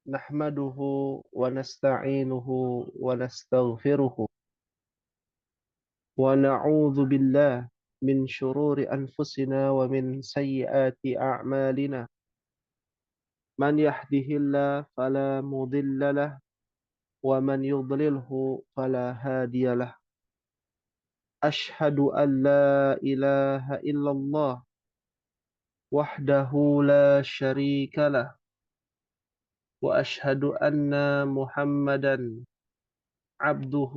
نحمده ونستعينه ونستغفره ونعوذ بالله من شرور أنفسنا ومن سيئات أعمالنا من يهده الله فلا مضل له ومن يضلله فلا هادي له أشهد أن لا إله إلا الله وحده لا شريك له وأشهد أن محمدا عبده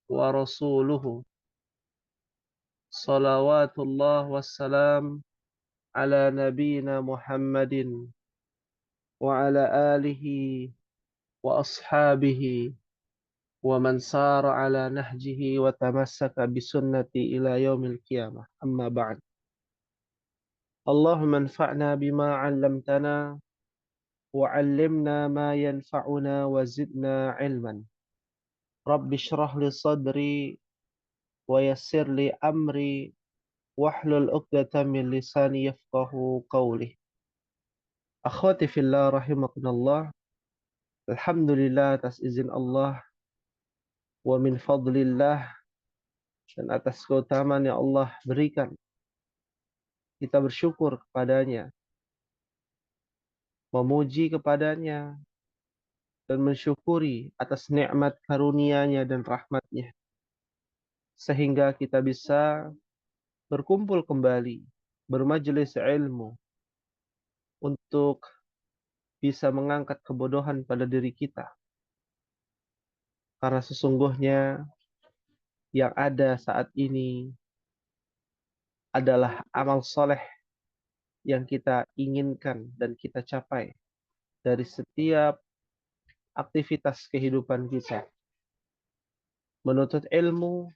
ورسوله صلوات الله والسلام على نبينا محمد وعلى آله وأصحابه ومن سار على نهجه وتمسك بسنته إلى يوم القيامة أما بعد اللهم انفعنا بما علمتنا وعلمنا ما ينفعنا وزدنا علما رب اشرح لي صدري ويسر لي أمري واحلل عقدة من لساني يفقه قولي Akhwati fillah rahimakumullah. Alhamdulillah atas izin Allah wa min fadlillah dan atas keutamaan yang Allah berikan. Kita bersyukur kepadanya, memuji kepadanya dan mensyukuri atas nikmat karunia-Nya dan rahmat-Nya sehingga kita bisa berkumpul kembali, bermajelis ilmu untuk bisa mengangkat kebodohan pada diri kita. Karena sesungguhnya yang ada saat ini adalah amal soleh yang kita inginkan dan kita capai dari setiap aktivitas kehidupan kita. Menuntut ilmu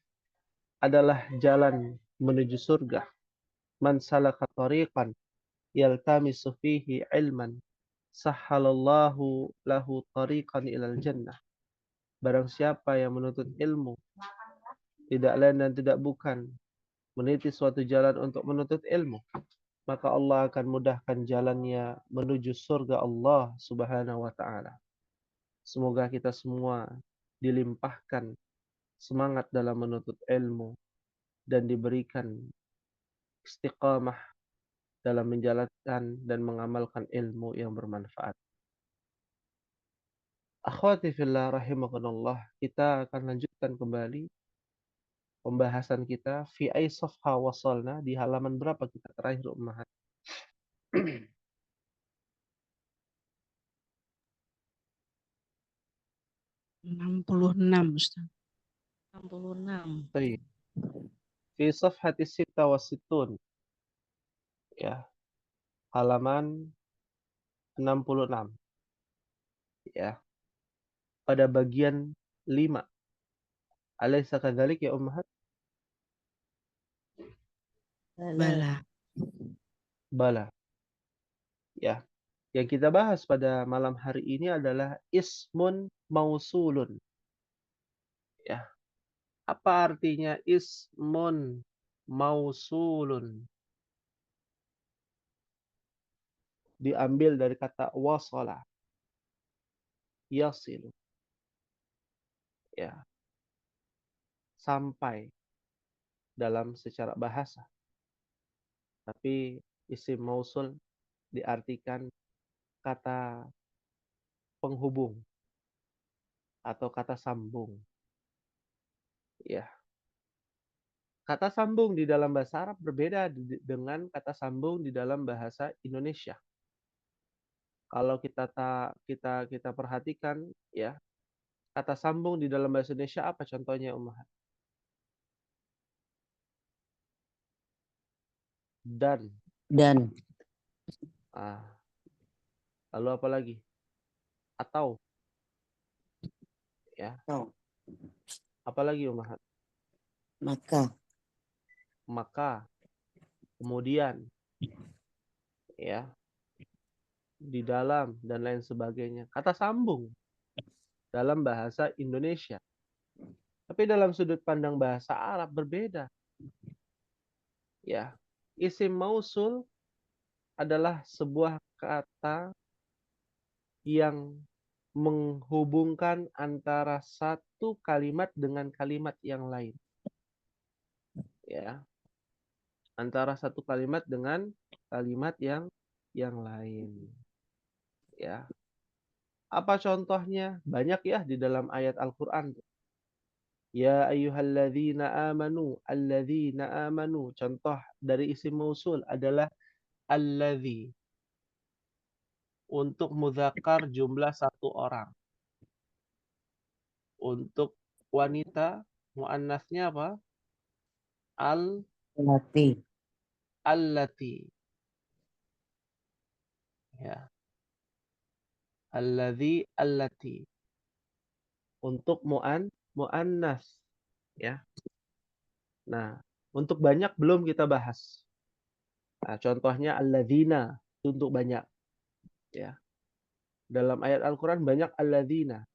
adalah jalan menuju surga. Man salaka tariqan yaltamisu fihi ilman sahhalallahu lahu tariqan ilal jannah. Barang siapa yang menuntut ilmu, tidak lain dan tidak bukan meniti suatu jalan untuk menuntut ilmu, maka Allah akan mudahkan jalannya menuju surga Allah Subhanahu wa taala. Semoga kita semua dilimpahkan semangat dalam menuntut ilmu dan diberikan istiqamah dalam menjalankan dan mengamalkan ilmu yang bermanfaat. Akhwati fillah rahimakumullah, kita akan lanjutkan kembali pembahasan kita fi ay safha wasalna, di halaman berapa kita terakhir ummahat? 66 Ustaz. 66. Baik. Fi safhati sitta wa sittun. Ya, halaman 66. Ya. Pada bagian 5. Alaysa kadzalik ya ummahat? Bala. Bala. Ya. Yang kita bahas pada malam hari ini adalah ismun mausulun. Ya. Apa artinya ismun mausulun? Diambil dari kata wasala. Yasilu. Ya. Sampai dalam secara bahasa. Tapi isim mausul diartikan kata penghubung atau kata sambung. Ya. Kata sambung di dalam bahasa Arab berbeda dengan kata sambung di dalam bahasa Indonesia. Kalau kita perhatikan, ya, kata sambung di dalam bahasa Indonesia apa contohnya, Ummahat? Dan. Ah, lalu apa lagi? Atau. Ya. Apa lagi, Ummahat? Maka. Kemudian. Ya. Di dalam dan lain sebagainya. Kata sambung dalam bahasa Indonesia. Tapi dalam sudut pandang bahasa Arab berbeda. Ya, isim mausul adalah sebuah kata yang menghubungkan antara satu kalimat dengan kalimat yang lain. Ya, antara satu kalimat dengan kalimat yang lain. Ya. Apa contohnya? Banyak ya di dalam ayat Al-Qur'an. Ya ayyuhalladzina amanu. Contoh dari isim mausul adalah alladzi. Untuk mudzakkar jumlah satu orang. Untuk wanita muannasnya apa? Lati. Allati. Ya. Alladzi, allati. Untuk muannas, ya. Nah, untuk banyak belum kita bahas. Nah, contohnya alladzina untuk banyak, ya. Dalam ayat Al-Qur'an banyak alladzina,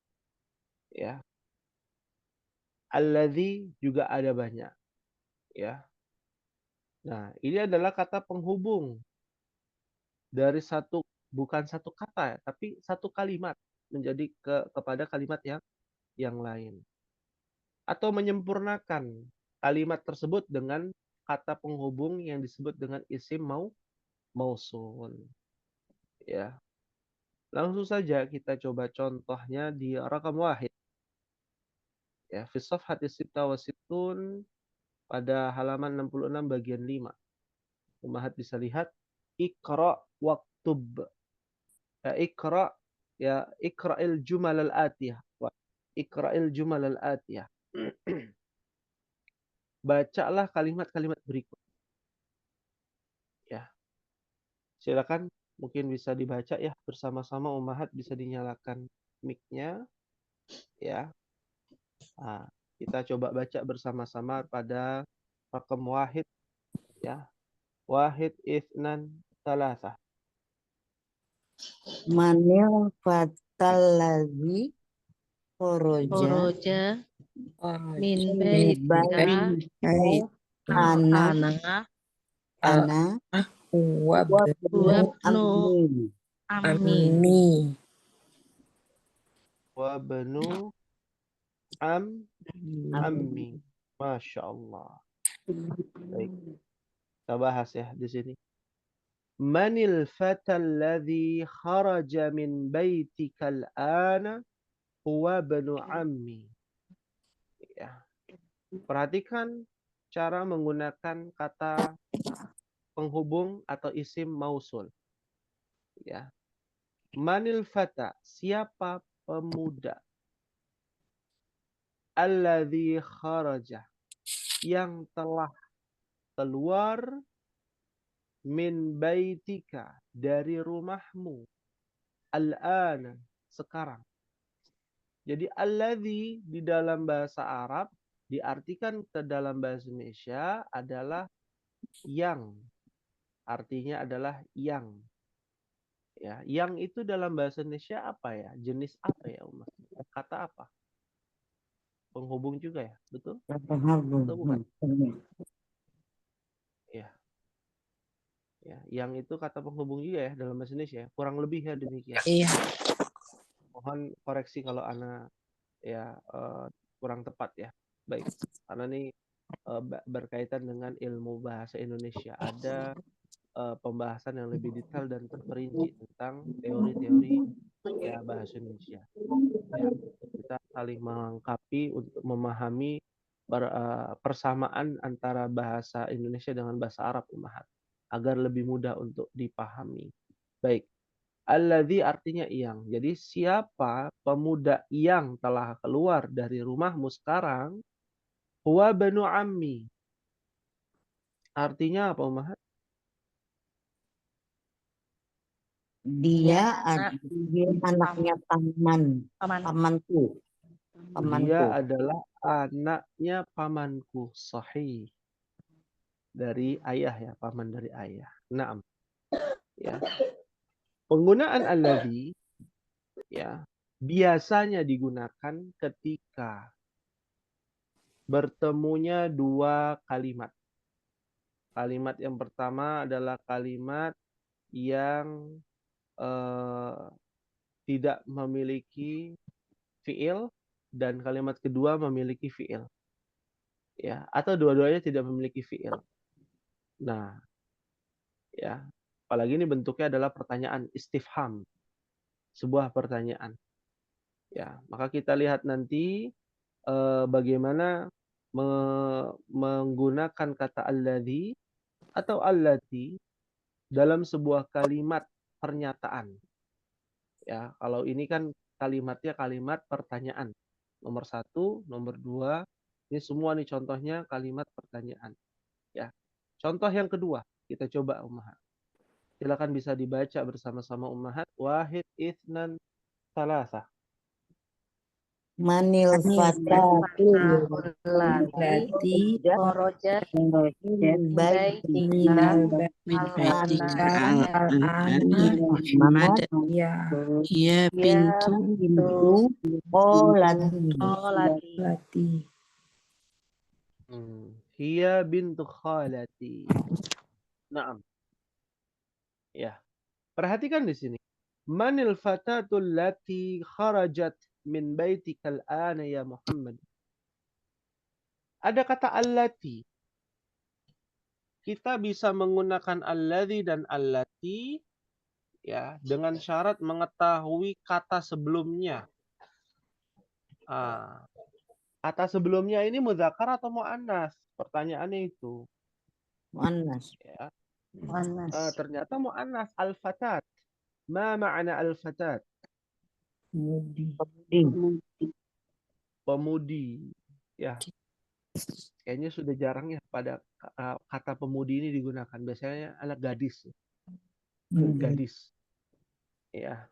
ya. Alladzi juga ada banyak, ya. Nah, ini adalah kata penghubung dari bukan satu kata, tapi satu kalimat menjadi kepada kalimat yang lain. Atau menyempurnakan kalimat tersebut dengan kata penghubung yang disebut dengan isim mausul. Ya. Langsung saja kita coba contohnya di rakam wahid. Ya, fi safhati sitta wa sittun pada halaman 66 bagian 5. Umahat bisa lihat Iqra waktub. Ya, Iqra ya Iqra'il jumal al-atiyah. Iqra'il jumal al-atiyah. Bacalah kalimat-kalimat berikut. Ya. Silakan mungkin bisa dibaca ya bersama-sama. Umahat bisa dinyalakan mic-nya ya. Nah, kita coba baca bersama-sama pada rakam wahid ya. Wahid itsnan salasah. Manil fatalladzi kharaja Khoroja min min baitika ana ana wabnu wabnu ammi. Wa banu ammi. Masya Allah. Baik. Kita bahas ya di sini. Manil fatal ladzi kharaja min baitika al-ana huwa banu ammi. Ya. Perhatikan cara menggunakan kata penghubung atau isim mausul. Ya. Manil fata, siapa pemuda? Alladzi kharaja, yang telah keluar min baitika, dari rumahmu. Al-ana, sekarang. Jadi alladzi di dalam bahasa Arab diartikan ke dalam bahasa Indonesia adalah yang. Artinya adalah yang. Ya, yang itu dalam bahasa Indonesia apa ya? Jenis apa ya, Umar? Kata apa? Penghubung juga ya, betul? Atau bukan? Ya. Ya, yang itu kata penghubung juga ya dalam bahasa Indonesia. Kurang lebih ya demikian. Iya. Mohon koreksi kalau ana ya kurang tepat ya. Baik. Karena ini berkaitan dengan ilmu bahasa Indonesia. Ada pembahasan yang lebih detail dan terperinci tentang teori-teori ya bahasa Indonesia. Ya, kita saling melengkapi untuk memahami persamaan antara bahasa Indonesia dengan bahasa Arab, Umahat, agar lebih mudah untuk dipahami. Baik. Alladzi artinya yang. Jadi siapa pemuda yang telah keluar dari rumahmu sekarang? Huwa banu ammi. Artinya apa, Umahat? Dia anaknya pamanku. Dia adalah anaknya pamanku. Sahih. Dari ayah ya, paman dari ayah. Naam. Ya. Penggunaan alladzi ya biasanya digunakan ketika bertemunya dua kalimat. Kalimat yang pertama adalah kalimat yang tidak memiliki fiil dan kalimat kedua memiliki fiil. Ya, atau dua-duanya tidak memiliki fiil. Nah, ya, apalagi ini bentuknya adalah pertanyaan istifham, sebuah pertanyaan. Ya, maka kita lihat nanti bagaimana menggunakan kata alladzi atau allati dalam sebuah kalimat pernyataan. Ya, kalau ini kan kalimatnya kalimat pertanyaan. Nomor 1, nomor 2, ini semua nih contohnya kalimat pertanyaan. Ya, contoh yang kedua kita coba Ummahat. Silakan bisa dibaca bersama-sama Ummahat. Wahid, itsnan, salasah. Manil fatatul Lati khorojat min minal baitika al-ana Muhammad ya bintu bintu lati Hiya bintu khalati. Naam. Ya. Perhatikan di sini. Manil fatatul lati kharajat min baitika al-ana ya Muhammad. Ada kata allati. Kita bisa menggunakan alladzi dan allati ya dengan syarat mengetahui kata sebelumnya. Kata sebelumnya ini muzakkar atau muannas? Pertanyaannya itu. Muannas. Ya. Ternyata muannas al-fatat. Ma ma'na al-fatat? Pemudi. Ya. Kayaknya sudah jarang ya pada kata pemudi ini digunakan. Biasanya anak gadis. Gadis. Ya.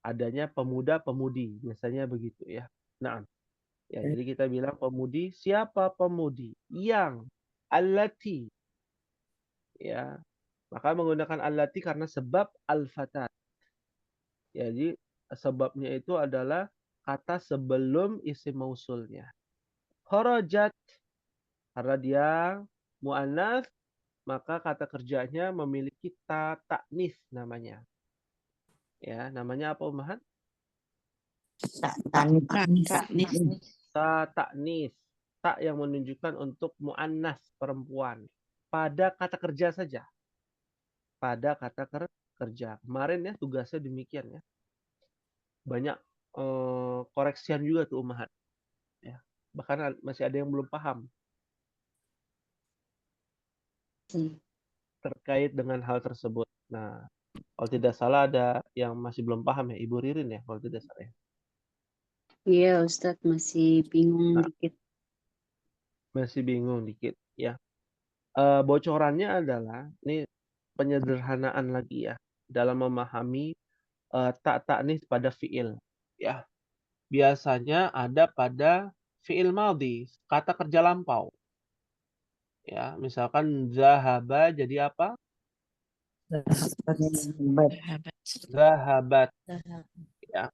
Adanya pemuda, pemudi. Biasanya begitu ya. Nah, ya, jadi kita bilang pemudi. Siapa pemudi? Yang. Allati. Ya. Maka menggunakan allati karena sebab al-fatat. Jadi sebabnya itu adalah kata sebelum isim mausulnya. Kharajat karena dia mu'annas, maka kata kerjanya memiliki ta ta'nis namanya. Ya, namanya apa Ummahat? Ta ta'nis. Ta yang menunjukkan untuk mu'annas perempuan. Pada kata kerja saja. Pada kata kerja. Kemarin ya tugasnya demikian ya. Banyak koreksian juga tuh Ummahat. Ya. Bahkan masih ada yang belum paham terkait dengan hal tersebut. Nah, kalau tidak salah ada yang masih belum paham ya, Ibu Ririn ya, kalau tidak salah ya. Iya, Ustadz masih bingung Nah, dikit. masih bingung dikit ya. Bocorannya adalah ini penyederhanaan lagi ya dalam memahami tak ta'nis pada fiil ya. Biasanya ada pada fiil madhi, kata kerja lampau. Ya, misalkan zahaba jadi apa? Zahabat. Ya.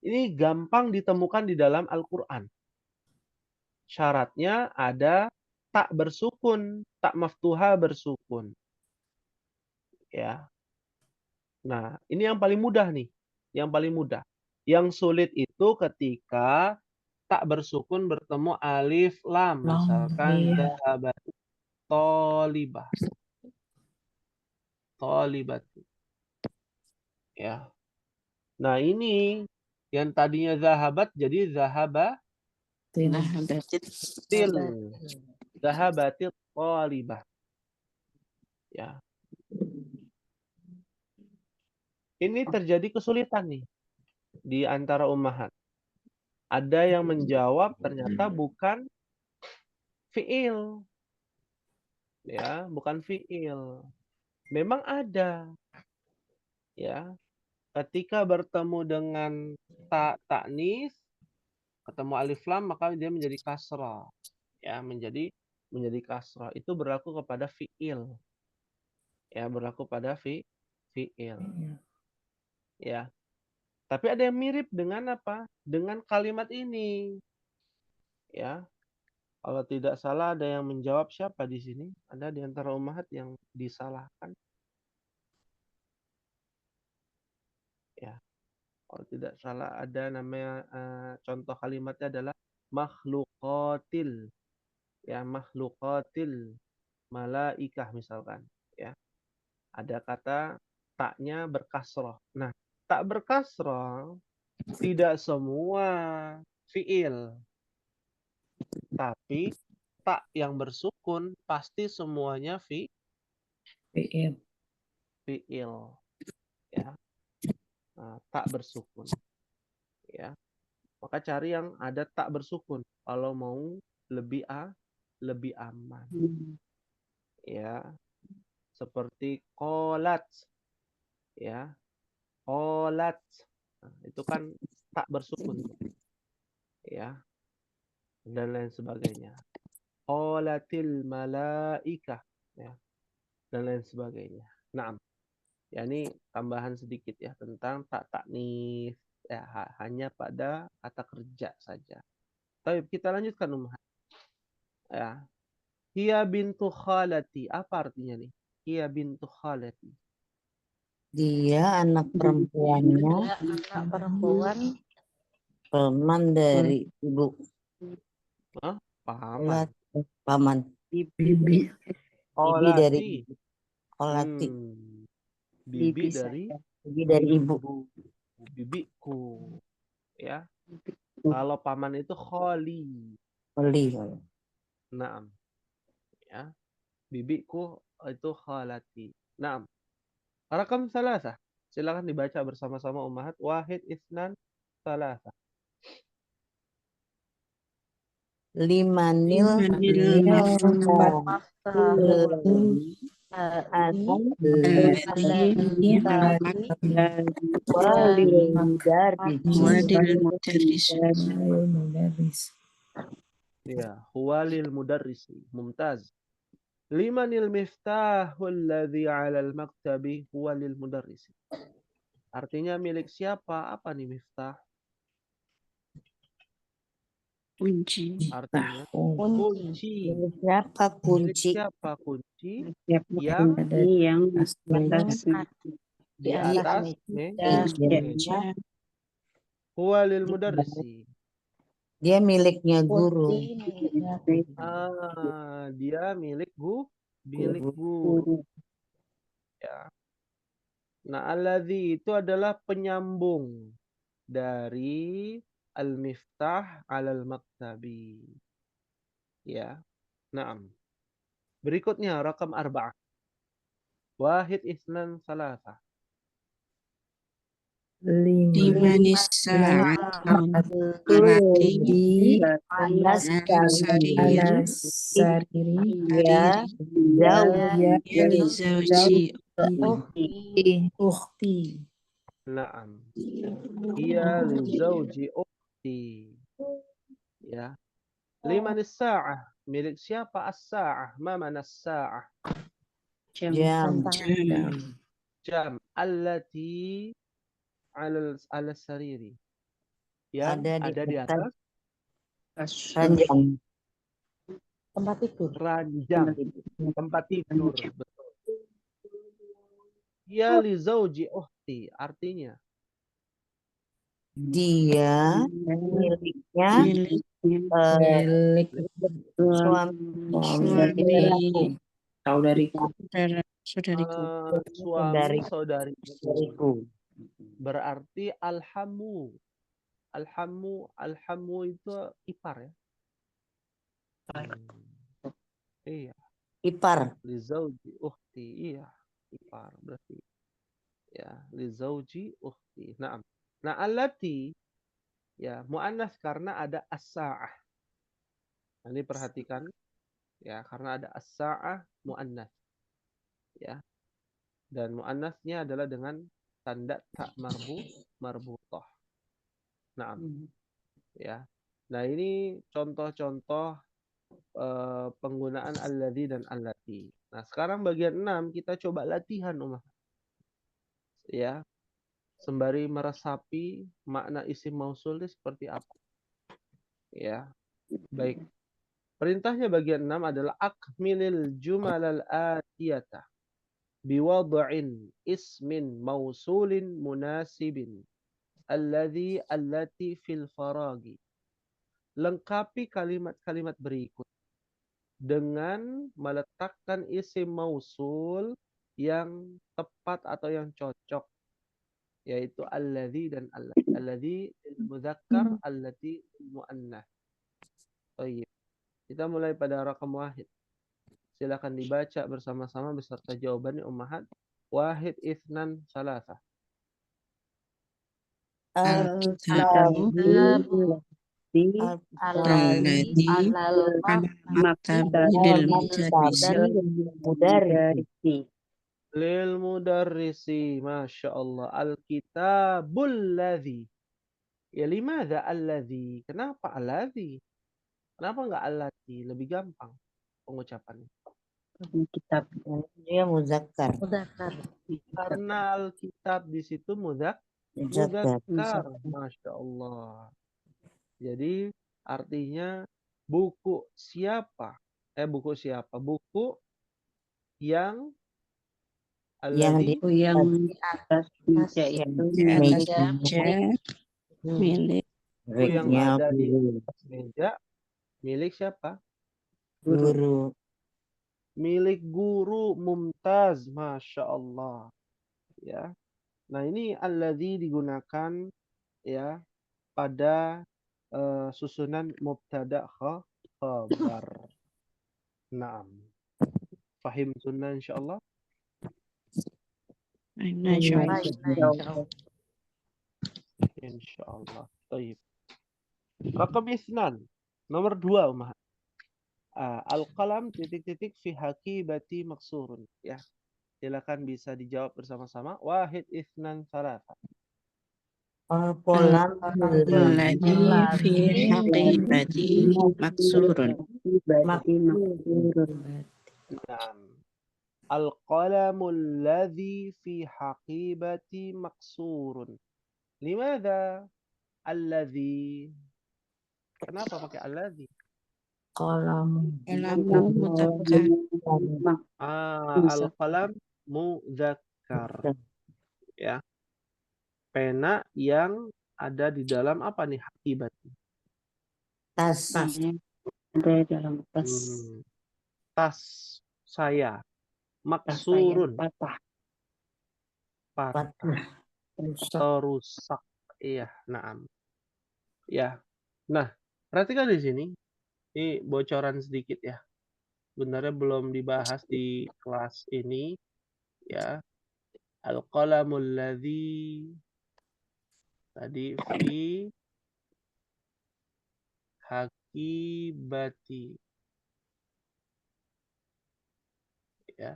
Ini gampang ditemukan di dalam Al-Qur'an. Syaratnya ada tak bersukun, tak maftuha bersukun. Ya. Nah, ini yang paling mudah nih. Yang paling mudah. Yang sulit itu ketika tak bersukun bertemu alif lam. Misalkan zahabat tolibah. Tolibat. Ya. Nah, ini yang tadinya zahabat jadi zahabatil. Zahabatil tolibah. Ya. Ini terjadi kesulitan nih di antara ummahat. Ada yang menjawab ternyata bukan fiil. Ya, bukan fiil. Memang ada. Ya. Ketika bertemu dengan ta ta'nis, ketemu alif lam maka dia menjadi kasrah. Ya, menjadi kasrah. Itu berlaku kepada fiil. Ya, berlaku pada fiil. Ya. Tapi ada yang mirip dengan apa? Dengan kalimat ini. Ya. Kalau tidak salah ada yang menjawab siapa di sini? Ada di antara ummahat yang disalahkan? Ya, kalau tidak salah ada namanya contoh kalimatnya adalah makhluqatil. Ya, makhluqatil malaikah misalkan. Ya, ada kata taknya berkasroh. Nah, tak berkasroh tidak semua fiil, tapi tak yang bersukun pasti semuanya fiil. fiil. Ya, nah, tak bersukun. Ya, maka cari yang ada tak bersukun kalau mau lebih aman. Ya, seperti kolat. Ya, kolat. Nah, itu kan tak bersukun. Ya, dan lain sebagainya. Qolatil malaikah, ya, dan lain sebagainya. Nah, ya ini tambahan sedikit ya tentang tak taknis, ya hanya pada kata kerja saja. Tapi kita lanjutkan Umar. Ya, hiya bintu khalati. Apa artinya nih? Hiya bintu khalati. Dia anak perempuannya, Anak perempuan paman dari ibu. Hah? Paman. Kolat, paman. Bibi. Bibi dari Kolati. ibu. Kolati. Bibi dari Bibi dari ibu. bibiku. Ya. Kalau paman itu kholi. Oli. Naam. Ya. Bibiku itu khalati. Naam. Rakam salasa. Silakan dibaca bersama-sama ummahat. Wahid isnan salasa. Limanil Limanil mafta. Alladhi Walil mudarris. wadil mudarris. Ya, huwalil mudarrisi. Mumtaz. Limanil miftahul ladzi 'alal maktabi huwalil mudarrisi. Artinya milik siapa? Apa nih miftah? Kunci. Artinya Tahun. kunci. Milik siapa Milik kunci? siapa kunci Yang di atas meja? Huwalil mudarrisi. Dia miliknya guru. Dia milik Guru. guru. Ya. Nah, alladzi itu adalah penyambung dari al-miftah alal maktabi. Ya. Naam. Berikutnya rakam arba'ah. Wahid isnan salasa. Limanis sa'atun alati Anas al-sariri ya yali zawji ukhti. Naam. Iya li zawji ukhti. Ya. Limanis sa'ah. Milik siapa as-sa'ah? Ma mana as-sa'ah? jam Jam. Allati ala sariri. Yang ada di atas ranjang. ranjang. Tempat tidur. Betul. Ya li zawji ukhti. Artinya. Dia miliknya Milik suami saudariku. Suami saudariku. Berarti alhamu. Alhamu itu ipar ya. Iya. ipar. Li zawji ukhti. Iya. Ipar berarti. Ya. Li zawji ukhti. Naam. Nah, allati ya muannas karena ada as-sa'ah. Nah, ini perhatikan ya karena ada as-sa'ah muannas. Ya. Dan muannasnya adalah dengan tanda tak marbutah. Naam. Ya. Nah, ini contoh-contoh penggunaan alladzi dan allati. Nah, sekarang bagian 6 kita coba latihan Umar. Ya. Sembari meresapi makna isim mausul ini seperti apa. Ya. Baik. Perintahnya bagian 6 adalah akmilil jumalal atiyata. biwad'in ismin mausulin munasibin allati fil faragi. Lengkapi kalimat-kalimat berikut dengan meletakkan isim mausul yang tepat atau yang cocok, yaitu alladzi dan allati. Alladzi lil mudzakkar, allati lil muannas. Baik. Kita mulai pada rakam wahid. Silakan dibaca bersama-sama beserta jawabannya ummahat. Wahid, itsnan, salasah. Alkitabu alladzi ala maktabil mudarrisi Lil mudarrisi, Masya Allah. Alkitabul ladzi. Ya, limadha alladzi? Kenapa alladzi? Kenapa enggak allati? Lebih gampang pengucapannya. kitab Dia muzakkar. Karena alkitab di situ Muzakkar. mudzakkar. Masya Allah. Jadi artinya buku siapa? Buku siapa? Buku yang Yang alladzi yang atas meja itu di atas meja meja milik buku yang miliknya ada di guru. atas meja milik siapa? Guru. Milik guru. Mumtaz, Masya Allah. Ya. Nah, ini alladzi digunakan ya pada susunan mubtada khabar. Naam. Fahim sunnah insyaallah. Insyaallah. Baik. Rakam isnan. Nomor 2 Umar. Al-qalam titik-titik fi hakibati maksurun. Ya. Silakan bisa dijawab bersama-sama. Wahid, itsnan, salasa. Al-qalam alladzi fi haqibati maksurun. Naam. Al-qalamul ladzi fi haqibati maksurun. Limadha alladzi? Kenapa pakai alladzi? Qalam. Kalamu mudzakkar. Al-qalam mudzakkar. Ya. Pena yang ada di dalam apa nih hakibat? Tas. ada dalam tas Tas saya. Maksurun. patah Atau rusak. Iya, naam. Ya. Nah, perhatikan di sini. Ini bocoran sedikit ya. Sebenarnya belum dibahas di kelas ini. Ya. Al-qalamul ladzi tadi fi hakibati. Ya.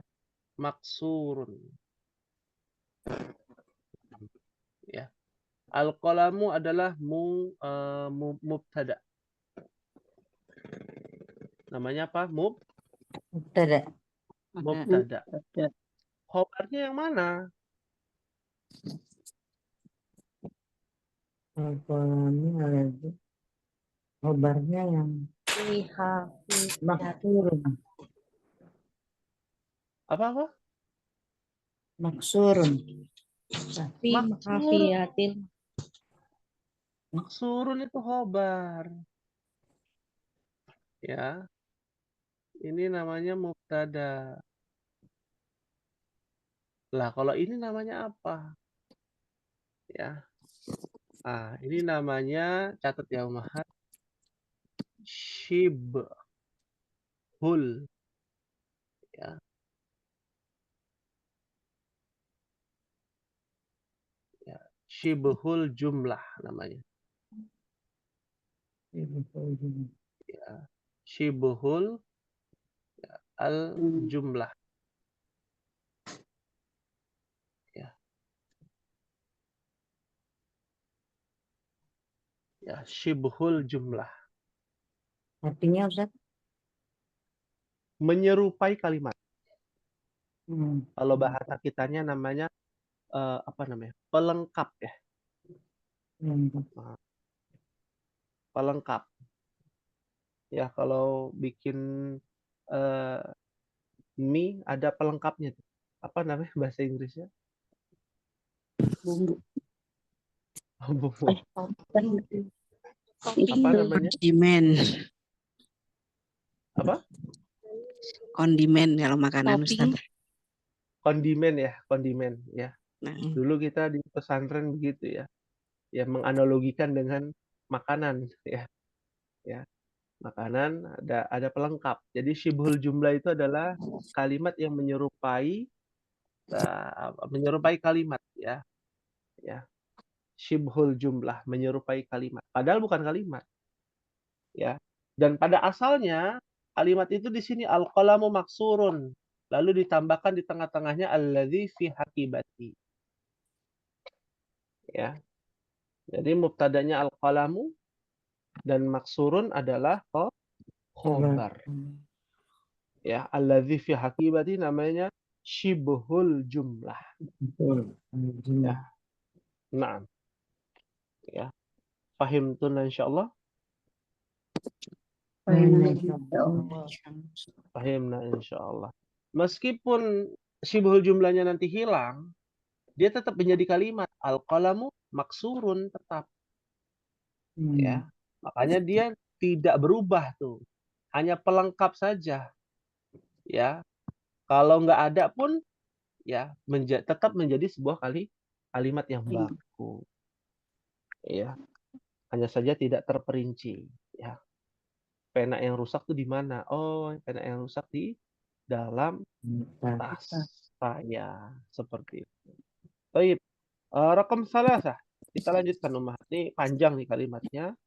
Maksurun. Ya. Al-qalamu adalah mubtada. Namanya apa? Mubtada. Mubtada. Khobarnya yang mana? Al-qalamnya alladzi. Khobarnya yang maksurun. Apa? Maksurun. Maksurun itu khobar. Ya. Ini namanya mubtada. Lah, kalau ini namanya apa? Ya. Ini namanya, catat ya Umahat. Shibhul. Ya. Ya. Shibhul jumlah namanya. Ya. Shibhul al-jumlah. Ya. Ya, shibhul jumlah. Artinya Ustaz? Menyerupai kalimat. Kalau bahasa kitanya namanya apa namanya? Pelengkap ya. Pelengkap. Ya, kalau bikin mie ada pelengkapnya tuh. Apa namanya bahasa Inggrisnya? Bumbu. Bumbu. Kopi. Apa namanya? Kondimen. Apa? Kondimen kalau makanan Ustaz. Kondimen ya, kondimen ya. Nah, Dulu kita di pesantren begitu ya. Ya menganalogikan dengan makanan ya. Ya. Makanan ada pelengkap. Jadi syibhul jumlah itu adalah kalimat yang menyerupai kalimat ya. Ya. Syibhul jumlah menyerupai kalimat. Padahal bukan kalimat ya. Dan pada asalnya kalimat itu di sini al-qalamu maksurun. Lalu ditambahkan di tengah-tengahnya alladzi fi hakibati. Ya. Jadi mubtadanya al-qalamu dan maksurun adalah khobar. Ya, alladzi fi hakibati namanya syibhul jumlah. Ya. Naam. Ya. Fahimtun insyaallah. Fahimna insyaallah. Meskipun syibhul jumlahnya nanti hilang, dia tetap menjadi kalimat al-qalamu maksurun tetap. Ya. Makanya dia tidak berubah tuh. Hanya pelengkap saja. Ya. Kalau nggak ada pun ya tetap menjadi sebuah kalimat yang baku. Ya. Hanya saja tidak terperinci, ya. Pena yang rusak tuh di mana? Oh, pena yang rusak di dalam tas saya. Seperti itu. Baik. Rakam salasah. Kita lanjutkan Ummah. Ini panjang nih kalimatnya.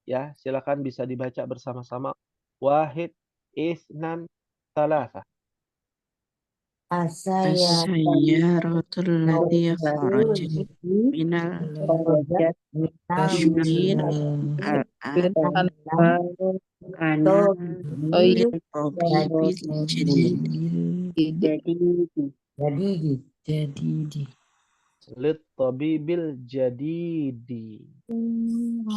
Ya, silakan bisa dibaca bersama-sama. Wahid, isnan, salasah. as-sayyaratul lati kharajat minal tashmir al-an litabibil jadidi. Lit-tabibil jadidi.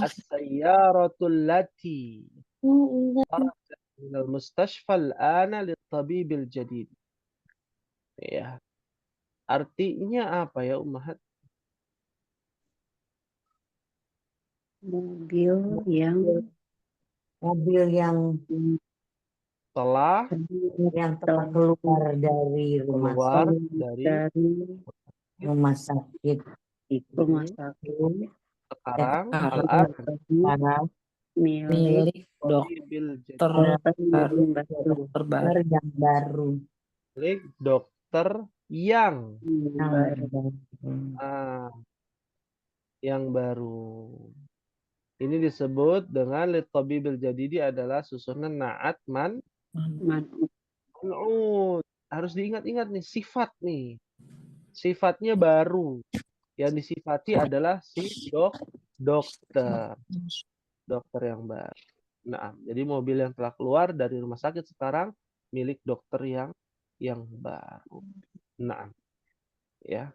As-sayyaratul lati kharajat minal mustashfal ana lit-tabibil jadid. Ya. Artinya apa ya Ummahat? Mobil yang Telah keluar dari keluar dari rumah sakit rumah Hmm. sakit sekarang para milik tabibil jadid. dokter yang baru. Milik dokter yang baru. yang baru. Ini disebut dengan lit-tabibil jadidi adalah susunan na'at man'ut. Harus diingat-ingat nih sifat nih. Sifatnya baru. Yang disifati adalah si dokter. Dokter yang baru. Nah, jadi mobil yang telah keluar dari rumah sakit sekarang milik dokter yang baru. Nah, ya.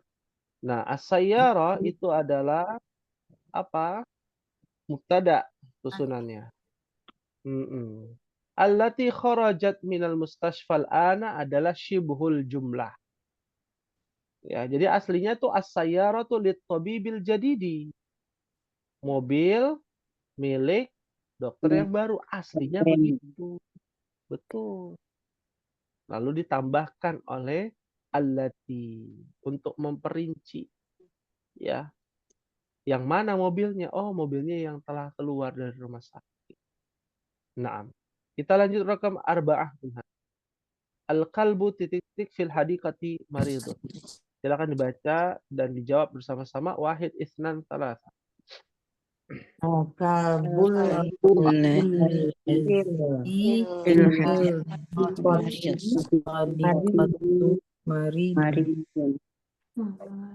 Nah, as-sayyara itu adalah apa? Mubtada susunannya. Allati kharajat minal mustashfal ana adalah syibhul jumlah. Ya, jadi aslinya tuh as-sayyaratu lit-tabibil jadidi. Mobil milik dokter yang baru. Aslinya begitu. Betul. Lalu ditambahkan oleh allati untuk memperinci. Ya. Yang mana mobilnya? Oh, mobilnya yang telah keluar dari rumah sakit. Naam. Kita lanjut rakam arba'ah. Al-qalbu titik-titik fil hadiqati maridun. Silakan dibaca dan dijawab bersama-sama. Wahid, isnan, salasa. Al-qalbul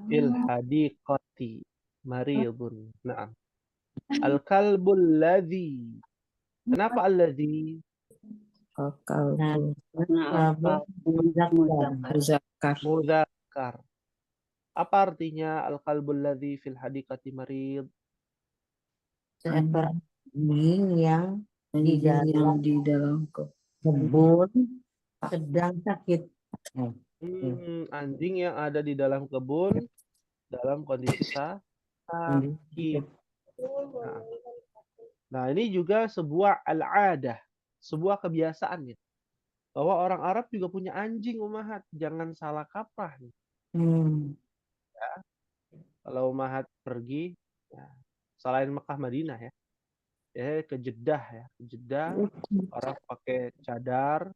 Fil hadiqati maridun. Naam. Al-kalbul ladzi. Kenapa alladzi? Muzakkar. Apa artinya al-qalbul ladzi fil hadiqati marid? seperti yang di dalam kebun sedang sakit. Anjing yang ada di dalam kebun dalam kondisi sakit. Nah, nah, ini juga sebuah al-adah, sebuah kebiasaan ya. Bahwa orang Arab juga punya anjing Ummahat, jangan salah kaprah nih. Kalau Ummahat pergi ya, selain Mekah Madinah ya, ke Jeddah ya, ke Jeddah orang pakai cadar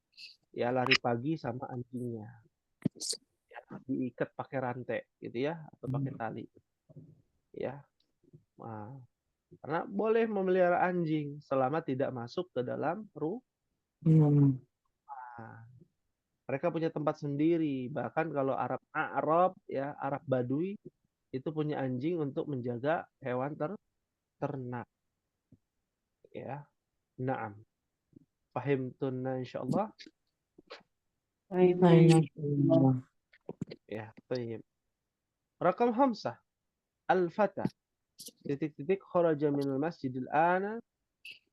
ya, lari pagi sama anjingnya. Ya, diikat pakai rantai gitu ya, atau pakai tali. Ya. Nah, karena boleh memelihara anjing selama tidak masuk ke dalam rumah. Mereka punya tempat sendiri. Bahkan kalau Arab ya, Arab Badui itu punya anjing untuk menjaga hewan ternak. Ya. Naam. Fahimtunna insyaallah. Ya, baik. Rakam khamsah. Al-fata. Titik-titik kharaja minal masjidil ana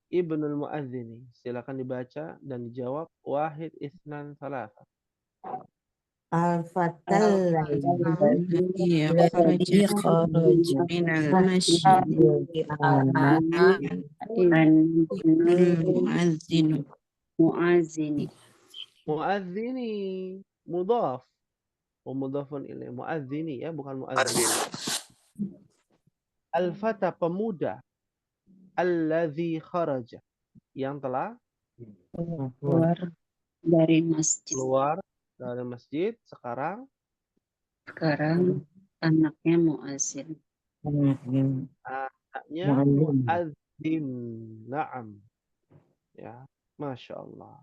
ibnul muadzini. Silakan dibaca dan dijawab wahid isnan salasa. Al-fatal الذي خرج من المسجد المؤذن muazini Muadzini mudhaf. Mudhafun ilaih. Muadzini ya, bukan muadzin. Al-fata pemuda. Alladzi kharaja yang telah keluar dari masjid. keluar dari masjid sekarang Anaknya muazin. anaknya muadzin. Naam. Ya, Masya Allah.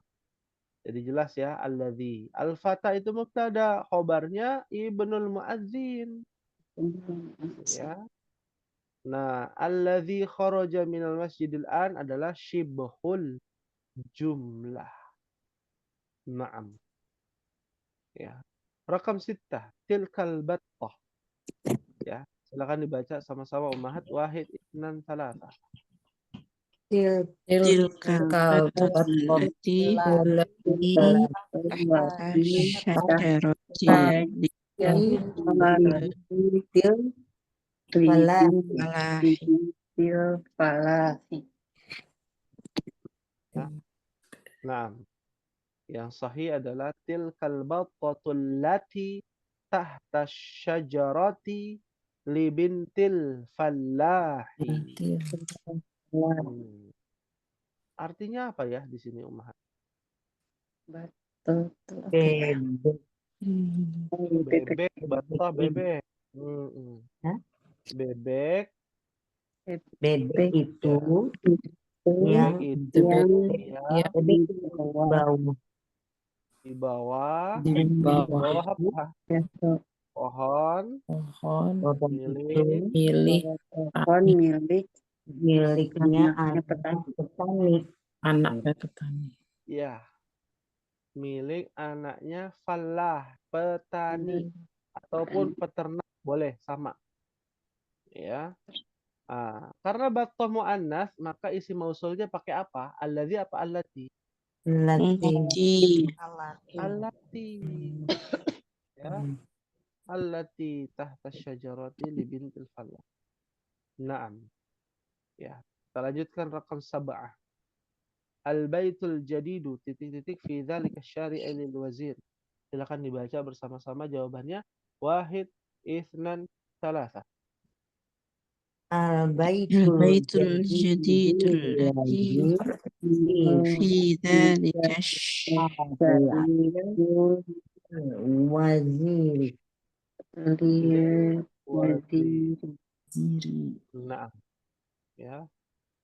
Jadi jelas ya, alladzi. Al-fata itu mubtada, khobarnya ibnul muadzin. Ya. Nah, alladzi kharaja minal masjidil an adalah shibhul jumlah. Naam. Ya. Rakam sittah, tilkal battah. Ya, silakan dibaca sama-sama Ummahat wahid isnan salasa. تلك البتة التي تحت الشجرة فلاحي. Nah, yang sahih adalah tilkal battatul lati tahta syajarati libintil fallahi. Artinya apa ya di sini Ummahat? Bebek, battah, bebek. Bebek. Bebek itu Bebek itu ya, bebek di bawah apa? Pohon miliknya petani. Anaknya petani. Ya, milik anaknya fallah, petani ataupun peternak boleh sama. Ya. Karena battah muannas maka isi mausulnya pakai apa? Alladzi apa allati? Allati. Ya. Allati tahta syajarati li bintil fallah. Naam. Ya. Kita lanjutkan rakam sab'ah. Al-baitul jadidu titik-titik fi dzalika syari'i lil wazir. Silakan dibaca bersama-sama jawabannya. Wahid, isnan, salasa. البيت الجديد الذي في ذلك Nah, ya.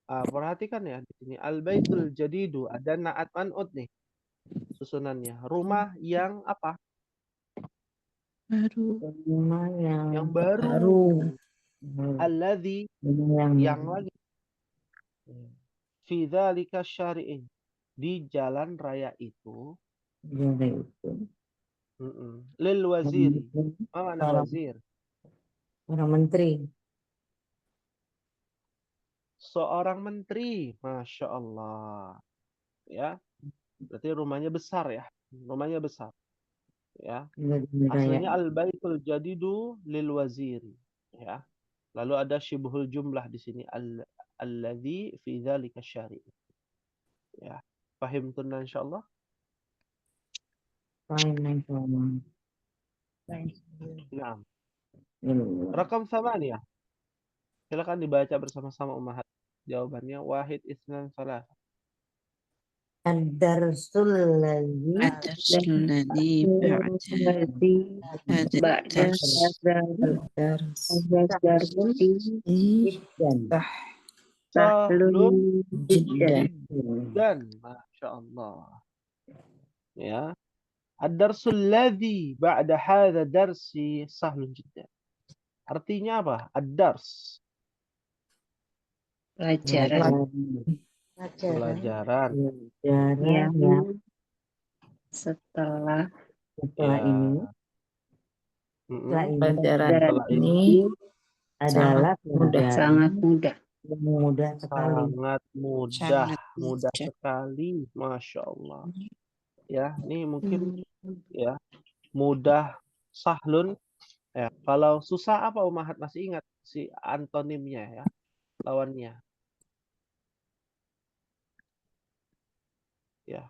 Perhatikan ya di sini al-baitul jadidu ada naat man'ut nih susunannya. Rumah yang apa? Rumah Yang baru. Alladzi yang lagi. Fi dzalika syari'in di jalan raya itu. Lil waziri. Mana wazir? Orang menteri. Seorang menteri. Masya Allah. Ya. Berarti rumahnya besar ya. Rumahnya besar. Ya, Benar aslinya ya. al-baitul jadidu lil waziri. Ya. Lalu ada syibhul jumlah di sini alladzi fi dzalika syari. Ya. Paham tuh insyaallah? Fine, Nah, rakam 8 ya. Silakan dibaca bersama-sama Ummahat. Jawabannya wahid isnan salah. Ad-darsul ladzi الدرس الذي بعد الذي هذا بعد الدرس هذا الدرس الدرس jiddan. صح سهل جدا. Dan Masya Allah. Ya. Ad-darsul ladzi ba'da hadha darsi sahlun jiddan. Artinya apa? Ad-dars. Pelajaran Pelajaran. yang yang setelah setelah Ya. ini pelajaran Setelah ini adalah mudah. pelajaran sangat mudah. yang mudah sekali. sangat mudah, Sangat mudah mudah. sekali, Masya Allah. Ya, ini mungkin ya mudah sahlun. Ya, kalau susah apa Ummahat masih ingat si antonimnya ya, lawannya. Ya.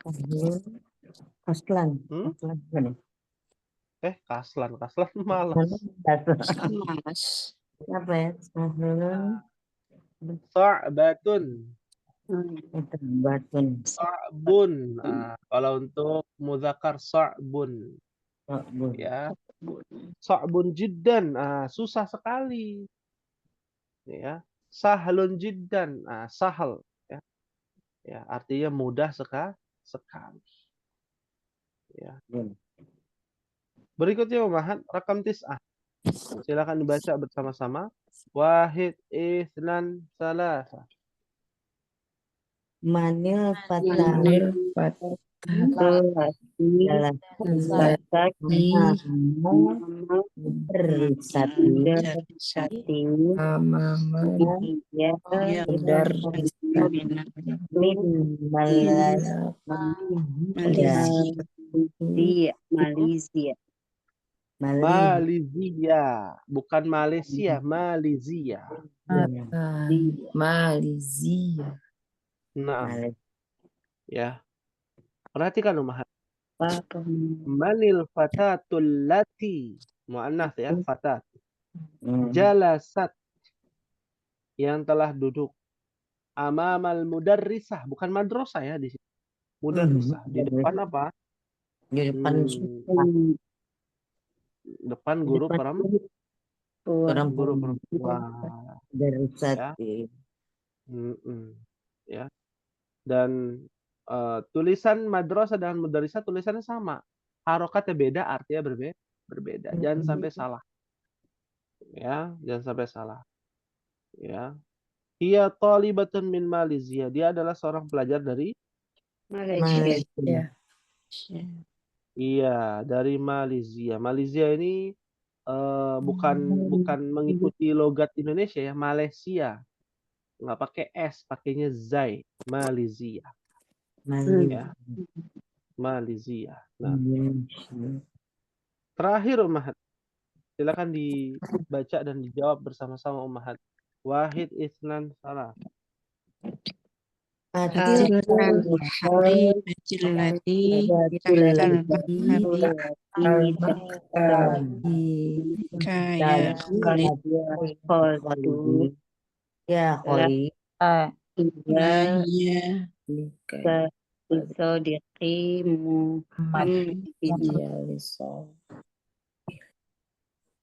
Kaslan. Hmm? Kaslan bukan ya? Kaslan malas. Kaslan. Malas. Apa ya? Kaslan. Sa'batun. Itu batun. Sa'bun. Kalau untuk muzakkar sa'bun. Ya. Sa'bun jiddan. Susah sekali. Ya. Sahlun jiddan. Sahal. Ya. Ya, artinya mudah sekali. Ya. Berikutnya Ummahat rakam tis'ah. Silakan dibaca bersama-sama. Wahid, isnan, salasa. Manil fata Manil dalam Lagi berisati Amama Ya, Dar min malas Malaysia. Malaysia, bukan Malaysia, Malaysia. Malaysia Nah, ya. Perhatikan Ummahat. Apa Manil fatatul lati, muannas ya, fatat. Jalasat, yang telah duduk. Amamal mudarrisah, bukan madrasah ya di sini. Mudarrisah. Di depan apa? di depan Depan guru guru perempuan. berisati. Ya. Dan tulisan madrasah dengan mudarrisah tulisannya sama. Harokatnya beda, artinya berbeda. Jangan sampai salah. Ya, jangan sampai salah. Ya. Ia thalibatun min Malaysia. Dia adalah seorang pelajar dari Malaysia. Iya, dari Malaysia. Malaysia ini bukan mengikuti logat Indonesia ya, Malaysia. Nggak pakai S, pakainya Zai. Malaysia. Ya. Malaysia. Nah, terakhir Ummahat. Silakan dibaca dan dijawab bersama-sama Ummahat. Wahid, isnan, salah. Ya, Kholi. Sodiqi Muhammad.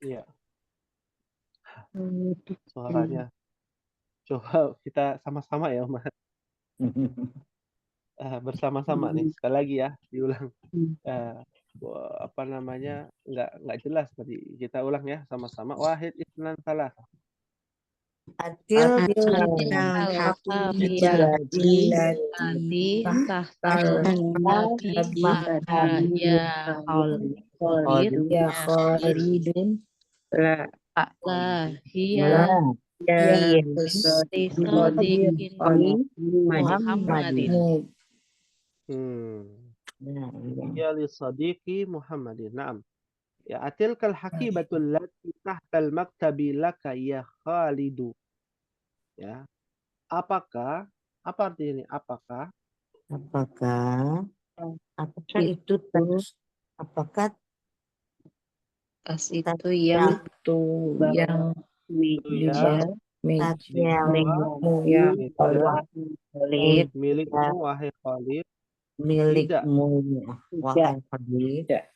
Iya. Suaranya. Coba kita sama-sama ya Ummahat. Bersama-sama nih. Sekali lagi ya, diulang. Apa namanya? Nggak jelas tadi. Kita ulang ya sama-sama. Wahid, isnan, salah. Atil Muhammad. Ya, iya. Ya li sadiqi Muhammadin. Naam. Ya, atilkal hakibatul lati tahtal maktabi laka ya Khalidu. Ya. Apakah, apa artinya ini? Apakah Apakah itu tas? Apakah Tas tas itu yang Itu yang itu meja ya tas meja yang milikmu ya meja Khalid milikmu wahai Khalid? Tidak. milikmu, wahai tidak Khalid?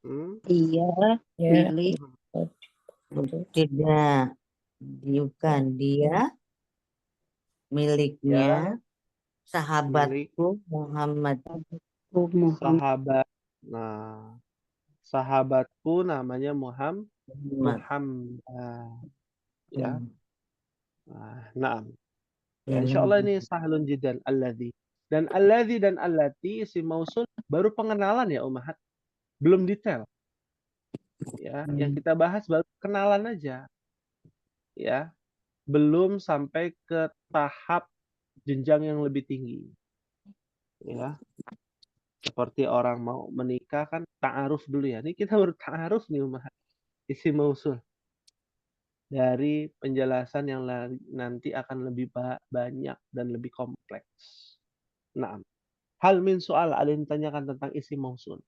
Hmm? iya ya milik itu Tidak, bukan dia Ya, miliknya milik sahabatku Muhammad. Muhammad sahabat. Nah, sahabatku namanya Muhammad. Muhammad. Ya. Hmm. Naam. Ya, Yang insya Allah ini sahlun jiddan alladzi. Dan alladzi dan allati isim mausul baru pengenalan ya Ummahat. Belum detail. Ya, yang kita bahas baru kenalan aja. Ya, belum sampai ke tahap jenjang yang lebih tinggi. Ya, seperti orang mau menikah kan ta'aruf dulu ya. Ini kita baru ta'aruf nih Ummahat. Isim mausul. Dari penjelasan yang nanti akan lebih banyak dan lebih kompleks. Nah, hal min soal ada yang ditanyakan tentang isim mausul.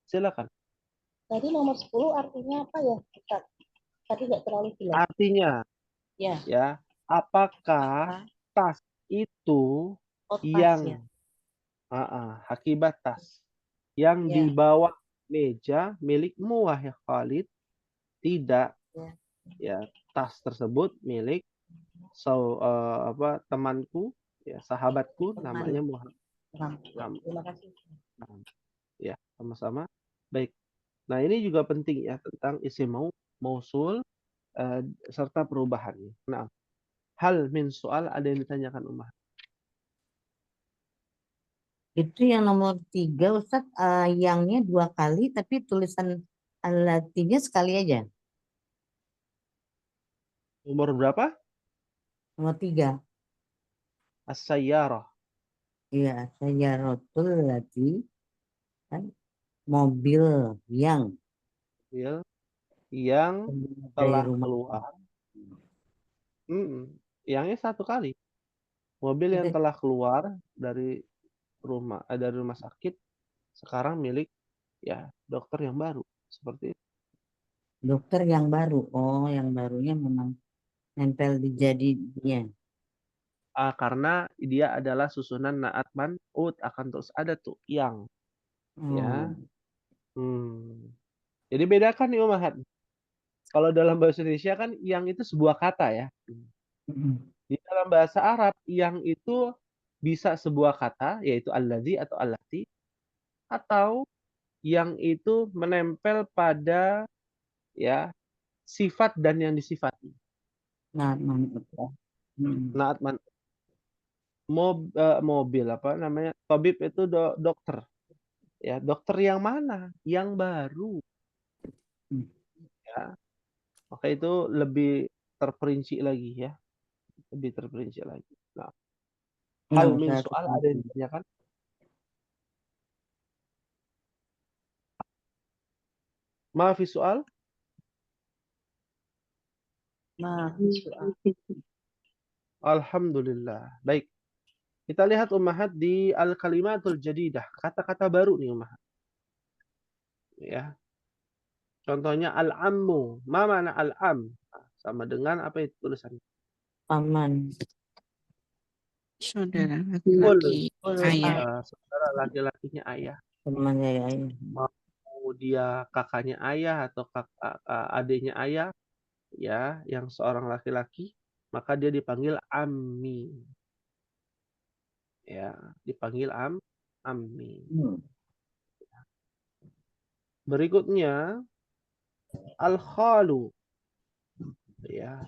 Silakan. Tadi nomor 10 artinya apa ya, Ustaz? Tadi nggak terlalu jelas. Artinya, Ya, ya, apakah tas itu tas yang ya. akibat tas yang Ya. di bawah meja milikmu wahai Khalid? Tidak. Ya. Ya, tas tersebut milik temanku, ya, sahabatku namanya Muhammad. Terima kasih. Ya, sama-sama. Baik. Nah, ini juga penting ya tentang isim mausul serta perubahannya. Nah, hal min soal ada yang ditanyakan Ummah. Itu yang nomor 3 Ustaz, yangnya 2 kali tapi tulisan alatinya sekali aja. Nomor berapa? Nomor 3. As-sayyarah. Iya, sayyaratul lati, kan mobil yang Yang dari telah rumah. keluar. Yangnya satu kali. Mobil yang Itu telah keluar dari rumah sakit sekarang milik ya dokter yang baru seperti itu. dokter yang baru. Oh, yang barunya memang nempel di jadinya. Karena dia adalah susunan naat man'ut akan terus ada tuh yang ya. Jadi bedakan nih Umahat. Kalau dalam bahasa Indonesia kan yang itu sebuah kata ya. Di dalam bahasa Arab yang itu bisa sebuah kata yaitu allazi atau allati atau yang itu menempel pada ya sifat dan yang disifati. Nah, mantap. Naat man mobil apa namanya? Tabib itu dokter. Ya, dokter yang mana? Yang baru. Ya. Maka itu lebih terperinci lagi ya. Lebih terperinci lagi. Nah, hal min soal ada yang ditanyakan? Maafi soal? Alhamdulillah. Baik. Kita lihat Ummahat di Al-Kalimatul Jadidah. Kata-kata baru nih Ummahat. Ya. Contohnya al-ammu. Ma mana al-am? Sama dengan apa itu tulisannya? Paman. saudara Kul. laki-laki ayah Saudara laki-lakinya ayah. Teman saya. Mau dia kakaknya ayah atau adiknya ayah, ya, yang seorang laki-laki, maka dia dipanggil ammi. Ya, dipanggil ammi. Berikutnya al-khalu. Ya.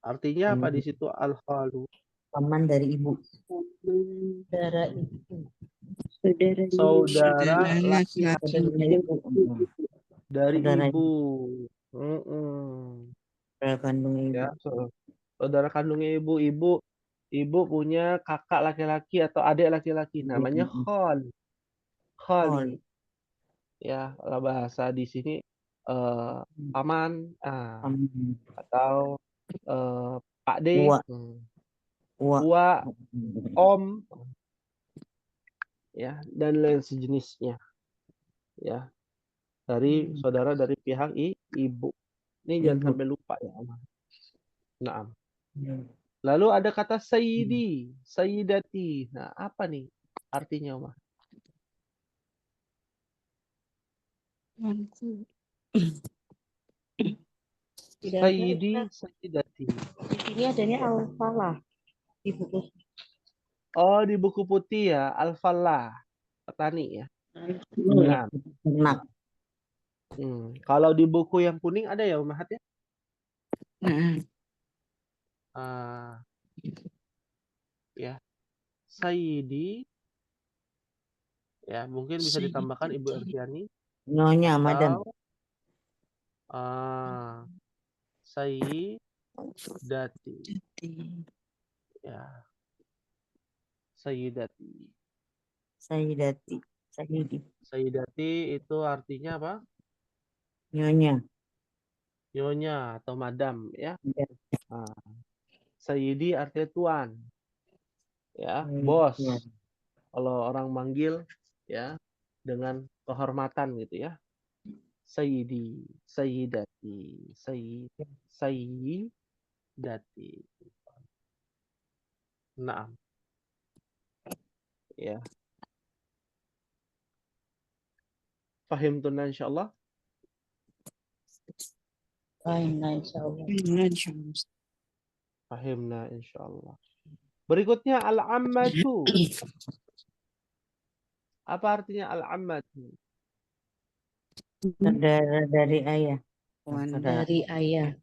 Artinya apa di situ al-khalu? Paman dari ibu. Saudara laki-laki dari Saudara ibu. saudara kandung ibu. Ya, saudara kandungnya ibu Ibu punya kakak laki-laki atau adik laki-laki, namanya khol. Kholi. Ya, kalau bahasa di sini paman, atau Pak D, Uwa. Uwa, Om, ya, dan lain sejenisnya. Ya, dari saudara dari pihak ibu. Ini jangan sampai lupa ya, Om. Nah, lalu ada kata sayyidi, sayyidati. Nah, apa nih artinya, Om? Tidak ada, Sayyidi, Ustaz. sayyidati. Di sini adanya al-falah di buku. Oh, di buku putih ya, Al-Falah, petani ya. Iya, ternak. Kalau di buku yang kuning ada ya, Umahat ya? Ya, Sayyidi, ya mungkin bisa ditambahkan Ibu Ertiani. Nyonya, madam. Atau Sayyidati. Ya, Sayyidati. Sayyidati. Sayyidi. Sayyidati itu artinya apa? Nyonya. Nyonya atau madam ya. Ya. Sayyidi artinya tuan. Ya, bos. Ya. Kalau orang manggil ya dengan kehormatan gitu ya. Sayyidi, Sayyidati, Sayyidati. Naam. Ya. Fahimtuna insyaallah. Fahimna insyaallah. Fahimna insyaallah. Berikutnya al-ammatu. Apa artinya al-ammatu? Saudara dari ayah. Saudara. Dari ayah.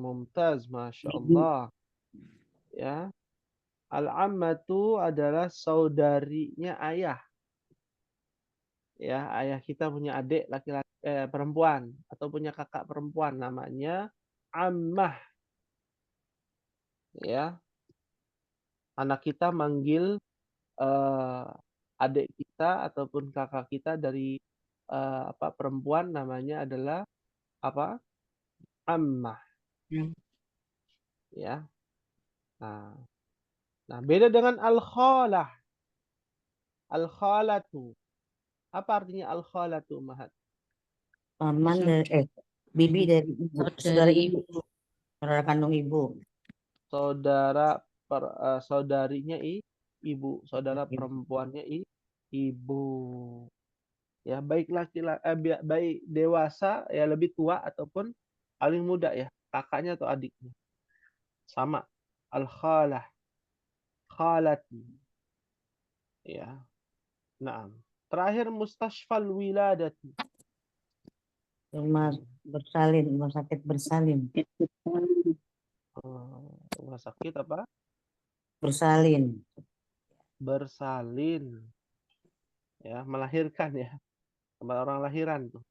Mumtaz, Masya Allah. Ya. Al-ammatu adalah saudarinya ayah. Ya, ayah kita punya adik laki-laki perempuan atau punya kakak perempuan, namanya ammah. Ya. Anak kita manggil adik kita ataupun kakak kita dari perempuan, namanya adalah apa? Ammah. Ya. Nah, beda dengan al-khalah. Al-khalatu. Apa artinya al-khalatu, Mahat? Paman dari bibi dari ibu. Saudara ibu. Saudara kandung ibu. Saudarinya ibu, saudara perempuannya ibu. Ya, baik laki-laki baik dewasa ya, lebih tua ataupun paling muda ya, kakaknya atau adiknya. Sama. Al-khalah. Khalati. Ya. Naam. Terakhir mustashfal wiladati. Rumah bersalin, rumah sakit bersalin. Rumah sakit apa? Bersalin. Bersalin. Ya, melahirkan ya. Tempat orang lahiran tuh.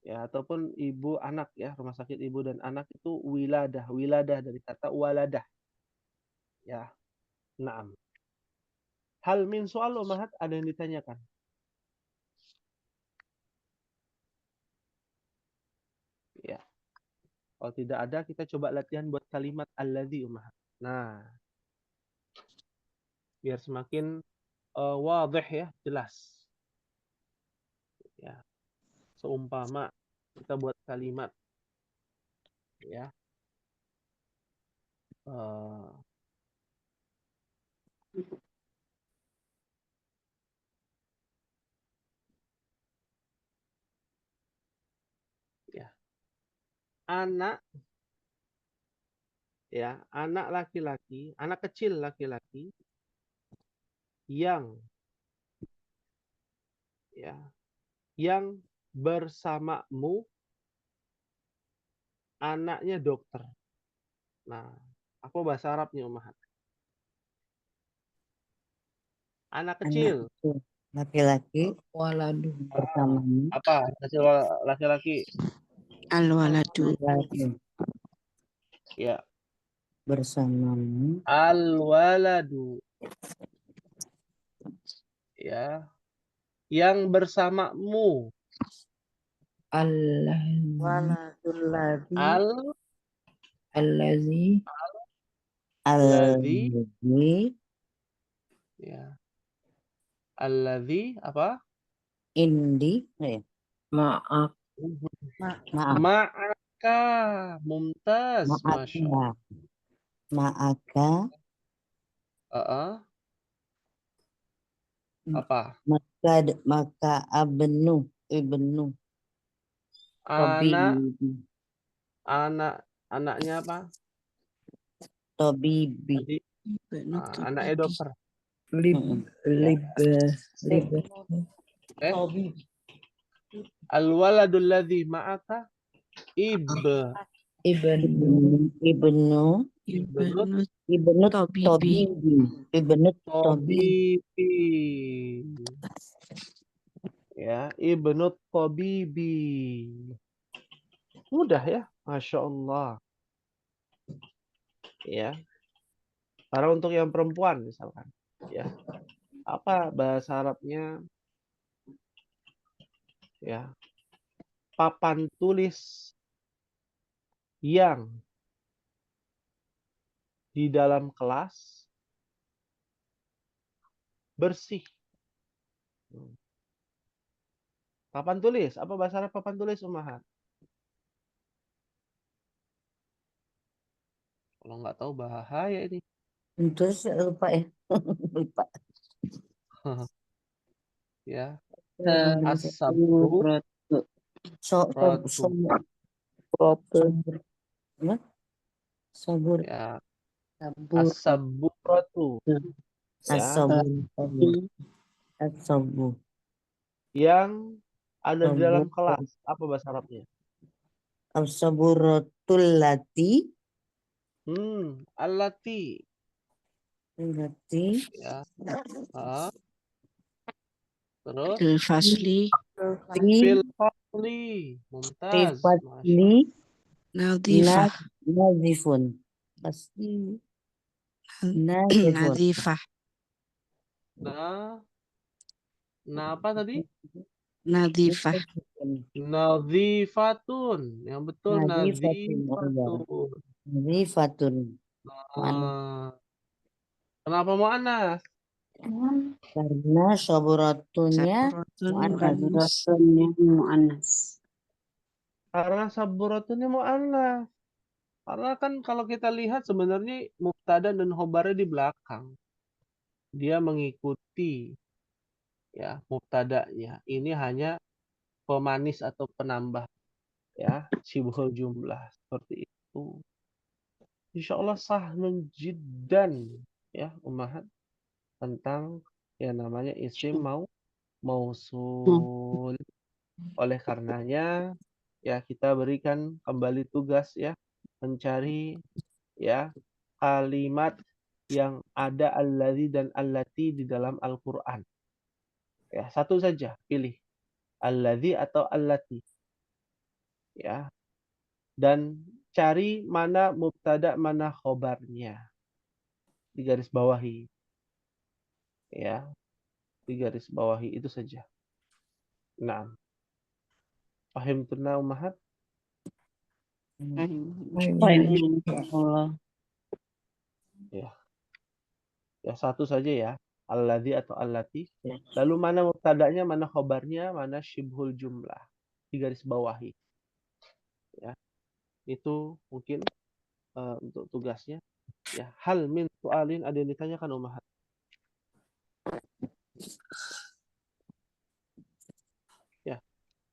Ya, ataupun ibu anak ya, rumah sakit ibu dan anak itu wiladah. Wiladah dari kata waladah. Ya. Naam. Hal min soal Mahat, ada yang ditanyakan? Ya. Kalau tidak ada, kita coba latihan buat kalimat alladzi Mahat. Nah, biar semakin wadih ya, jelas. Ya. Seumpama kita buat kalimat ya. Ya. Anak ya, anak laki-laki, anak kecil laki-laki yang ya, yang bersamamu anaknya dokter. Nah, apa bahasa Arabnya, Umahat? Anak kecil. Laki-laki Waladu. bersamanya. Apa? Kecil laki-laki. Al-waladu. Laki. Ya. bersamamu. Al-waladu, ya, yang bersamamu. Waladulladzi Al-ladzi, allazi Alladzi ya, alladzi apa? indi, maaf maaf, Ma'aka, mumtaz, masya Allah. ma'aka, Apa? maka ibnu Anaknya apa? Tobibi. Tadi anaknya dokter. lib Al-waladul ladzi ma'aka ibnu Ibnu Tobibi. Ibnu Tobibi. Tabibi. Ya, ibnu Tabibi. Mudah ya, masya Allah. Ya. Karena untuk yang perempuan misalkan, ya, apa bahasa Arabnya? Ya, papan tulis yang di dalam kelas bersih. Papan tulis, apa bahasa Arab papan tulis, Ummahat? Kalau nggak tahu bahaya ini. Terus lupa ya. Lupa. Ya, Sabur. Sabur. ya, Sabur. as-saburatu, ya, Sabur. yang ada di dalam Sabur. kelas. Apa bahasa Arabnya? Saburatul lati. Allati, Lati. ya. Terus Al-Fasli. fil fasli, mumtaz, masya Sifatli. Nadhifah. Nazifun. Pasti. Nazifun. Nadhifah. Nah apa tadi? Nadhifah. Nadhifatun, yang betul Nadhifatun. nadhifatun. Nazifatun. Kenapa mu'annas? Karena saburatunya Mu'annas. Karena saburatunnya mu'annas. Karena kan kalau kita lihat sebenarnya mubtada dan khobarnya di belakang. Dia mengikuti ya mubtadanya. Ini hanya pemanis atau penambah ya syibhul jumlah seperti itu. Insya Allah sahlun jiddan ya ummahat tentang yang namanya isim mausul. Oleh karenanya ya kita berikan kembali tugas ya mencari ya kalimat yang ada alladzi dan allati di dalam Al-Qur'an. Ya, satu saja pilih. Alladzi atau allati. Ya. Dan cari mana mubtada, mana khobarnya. Di garis bawahi. Ya. Di garis bawahi itu saja. Nah. Paham tuna ummahat? Ya. Ya satu saja ya. Alladzi atau allati. Lalu mana mubtadanya, mana khobarnya, mana syibhul jumlah. Di garis bawahi. Ya. Itu mungkin untuk tugasnya. Ya, hal min su'alin, ada yang ditanyakan ummahat. Ya,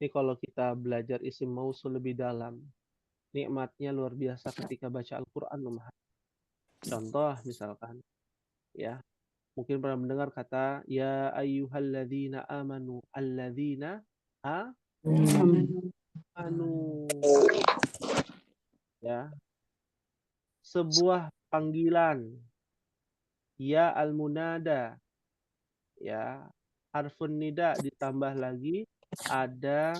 ini kalau kita belajar isim mausul lebih dalam, nikmatnya luar biasa ketika baca Al-Quran ummahat. Contoh misalkan, ya, mungkin pernah mendengar kata ya ayyuhalladzina amanu, alladzina amanu. Ya, sebuah panggilan ya al-munada, ya harfun nida ditambah lagi ada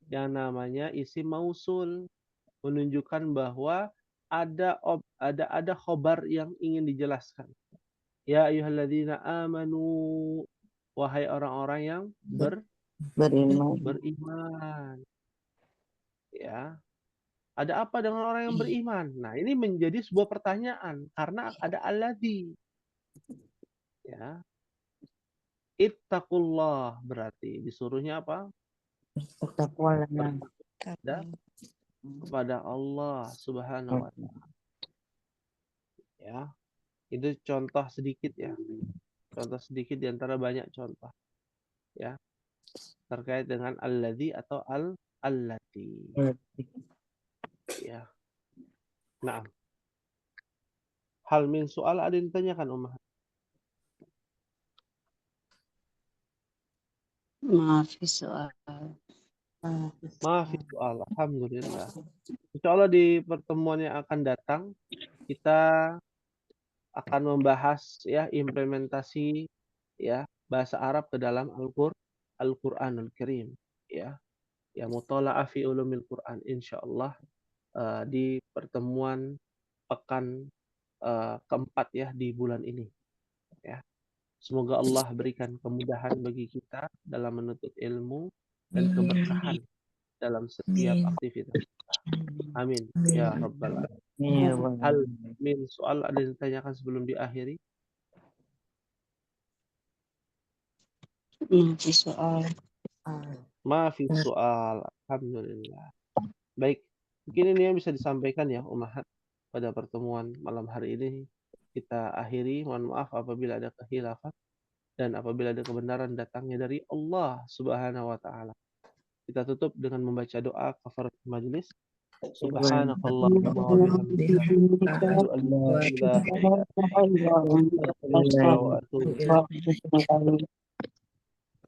yang namanya isim mausul menunjukkan bahwa ada khobar yang ingin dijelaskan. Ya ayyuhalladzina amanu, wahai orang-orang yang beriman. Ya. Ada apa dengan orang yang beriman? Nah, ini menjadi sebuah pertanyaan karena ada alladzi. Ya. Ittaqullah berarti disuruhnya apa? Bertakwalah. Kepada Allah Subhanahu wa taala. Ya. Itu contoh sedikit ya. Contoh sedikit di antara banyak contoh. Ya. Terkait dengan alladzi atau allati. Ya. Nah. Hal min soal ada yang ditanyakan Ummah. Maafi soal. Maafi soal. Alhamdulillah. Insyaallah di pertemuan yang akan datang kita akan membahas ya implementasi ya bahasa Arab ke dalam Al-Qur'anul Karim ya. Ya muthala'ah fi ulumil Qur'an insyaallah di pertemuan pekan keempat ya di bulan ini ya. Semoga Allah berikan kemudahan bagi kita dalam menuntut ilmu dan keberkahan dalam setiap aktivitas kita. Amin ya rabbal alamin. Hal min soal ada yang ditanyakan sebelum diakhiri? Maafi soal. Maafi soal. Alhamdulillah. Baik, mungkin ini yang bisa disampaikan ya Ummahat pada pertemuan malam hari ini. Kita akhiri, mohon maaf apabila ada kekhilafan dan apabila ada kebenaran datangnya dari Allah Subhanahu wa taala. Kita tutup dengan membaca doa kafaratul majlis. Subhanakallahumma wa bihamdika asyhadu an la ilaha illa anta wa atubu ilaik.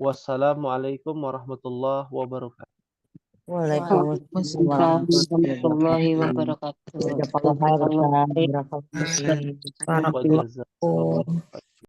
Wassalamualaikum warahmatullahi wabarakatuh. Waalaikumsalam warahmatullahi wabarakatuh. Jazakallah khair. Wa jazakallahu khairan.